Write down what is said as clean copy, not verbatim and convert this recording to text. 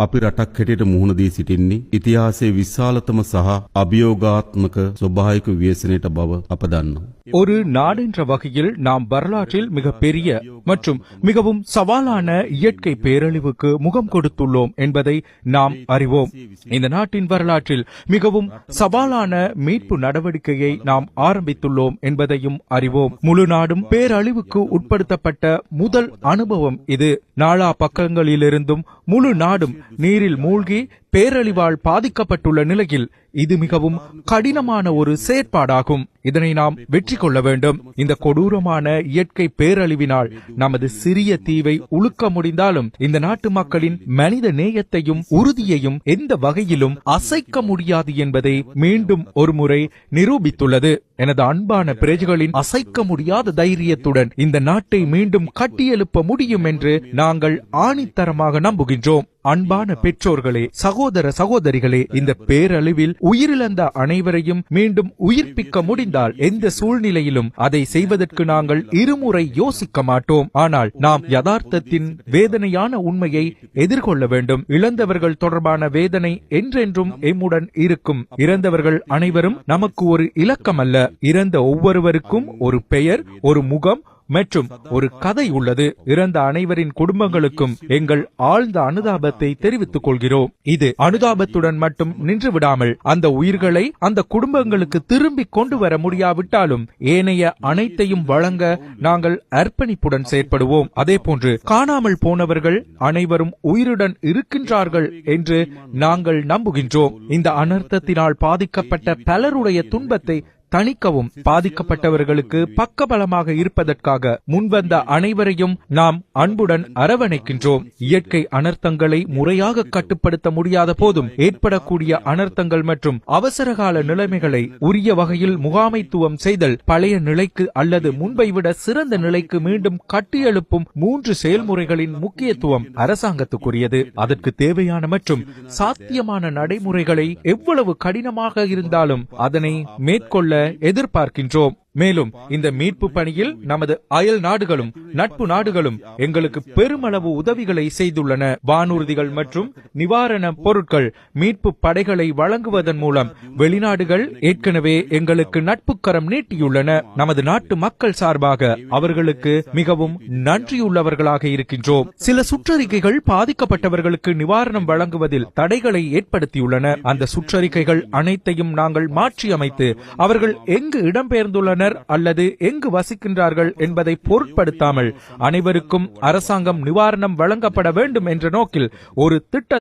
අපි රටක් හැටියට මුහුණ දී සිටින්නේ ඉතිහාසයේ විශාලතම සහ අභියෝගාත්මක ස්වභාවික විශ්ලේෂණයට බව අප දන්නවා. ஒரு நாடு என்ற வகையில் நாம் வரலாற்றில் மிகப்பெரிய மற்றும் மிகவும் சவாலான இயற்கை பேரழிவுக்கு முகம் கொடுத்துள்ளோம் என்பதை நாம் அறிவோம். இந்த நாட்டின் வரலாற்றில் மிகவும் சவாலான மீட்பு நடவடிக்கையை நாம் ஆரம்பித்துள்ளோம் என்பதையும் அறிவோம். முழு நாடும் பேரழிவுக்கு உட்படுத்தப்பட்ட முதல் அனுபவம் இது. நாலா பக்கங்களிலிருந்தும் முழு நாடும் நீரில் மூழ்கி பேரழிவால் பாதிக்கப்பட்டுள்ள நிலையில் இது மிகவும் கடினமான ஒரு செயற்பாடாகும். இதனை நாம் வெற்றி கொள்ள வேண்டும். இந்த கொடூரமான இயற்கை பேரழிவினால் நமது சிறிய தீவை உழுக்க முடிந்தாலும் இந்த நாட்டு மக்களின் மனித நேயத்தையும் உறுதியையும் எந்த வகையிலும் அசைக்க முடியாது என்பதை மீண்டும் ஒருமுறை நிரூபித்துள்ளது. எனது அன்பான பிரஜைகளின் அசைக்க முடியாத தைரியத்துடன் இந்த நாட்டை மீண்டும் கட்டியெழுப்ப முடியும் என்று நாங்கள் ஆணித்தரமாக நம்புகின்றோம். அன்பான பெற்றோர்களே, சகோதர சகோதரிகளே, இந்த பேரழிவில் உயிரிழந்த அனைவரையும் மீண்டும் உயிர்ப்பிக்க முடிந்தால் எந்த சூழ்நிலையிலும் அதை செய்வதற்கு நாங்கள் இருமுறை யோசிக்க மாட்டோம். ஆனால் நாம் யதார்த்தத்தின் வேதனையான உண்மையை எதிர்கொள்ள வேண்டும். இழந்தவர்கள் தொடர்பான வேதனை என்றென்றும் எம்முடன் இருக்கும். இறந்தவர்கள் அனைவரும் நமக்கு ஒரு இலக்கம் அல்ல. இறந்த ஒவ்வொருவருக்கும் ஒரு பெயர், ஒரு முகம் மற்றும் ஒரு கதை உள்ளது. இறந்த அனைவரின் குடும்பங்களுக்கும் எங்கள் ஆழ்ந்த அனுதாபத்தை தெரிவித்துக் கொள்கிறோம். இது அனுதாபத்துடன் மட்டும் நின்று விடாமல் அந்த உயிர்களை அந்த குடும்பங்களுக்கு திரும்பி கொண்டு வர முடியாவிட்டாலும் ஏனைய அனைத்தையும் வழங்க நாங்கள் அர்ப்பணிப்புடன் செயற்படுவோம். அதே போன்று காணாமல் போனவர்கள் அனைவரும் உயிருடன் இருக்கின்றார்கள் என்று நாங்கள் நம்புகின்றோம். இந்த அனர்த்தத்தினால் பாதிக்கப்பட்ட பலருடைய துன்பத்தை தணிக்கவும் பாதிக்கப்பட்டவர்களுக்கு பக்கபலமாக இருப்பதற்காக முன்வந்த அனைவரையும் நாம் அன்புடன் அரவணைக்கின்றோம். இயற்கை அனர்த்தங்களை முறையாக கட்டுப்படுத்த முடியாத போதும் ஏற்படக்கூடிய அனர்த்தங்கள் மற்றும் அவசரகால நிலைமைகளை உரிய வகையில் முகாமைத்துவம் செய்தல், பழைய நிலைக்கு அல்லது முன்பை விட சிறந்த நிலைக்கு மீண்டும் கட்டியெழுப்பும் 3 செயல்முறைகளின் முக்கியத்துவம் அரசாங்கத்துக்குரியது. அதற்கு தேவையான மற்றும் சாத்தியமான நடைமுறைகளை எவ்வளவு கடினமாக இருந்தாலும் அதனை மேற்கொள்ள எதிர்பார்க்கின்றோம். மேலும் இந்த மீட்பு பணியில் நமது அயல் நாடுகளும் நட்பு நாடுகளும் எங்களுக்கு பெருமளவு உதவிகளை செய்துள்ளன. வானூர்திகள் மற்றும் நிவாரண பொருட்கள், மீட்பு படைகளை வழங்குவதன் மூலம் வெளிநாடுகள் ஏற்கனவே எங்களுக்கு நட்புக்கரம் நீட்டியுள்ளன. நமது நாட்டு மக்கள் சார்பாக அவர்களுக்கு மிகவும் நன்றியுள்ளவர்களாக இருக்கின்றோம். சில சுற்றறிக்கைகள் பாதிக்கப்பட்டவர்களுக்கு நிவாரணம் வழங்குவதில் தடைகளை ஏற்படுத்தியுள்ளன. அந்த சுற்றறிக்கைகள் அனைத்தையும் நாங்கள் மாற்றியமைத்து அவர்கள் எங்கு இடம்பெயர்ந்துள்ளனர் அல்லது எங்கு வசிக்கின்றார்கள் என்பதை பொருட்படுத்தாமல் அனைவருக்கும் அரசாங்கம் நிவாரணம் வழங்கப்பட வேண்டும் என்ற நோக்கில் ஒரு திட்ட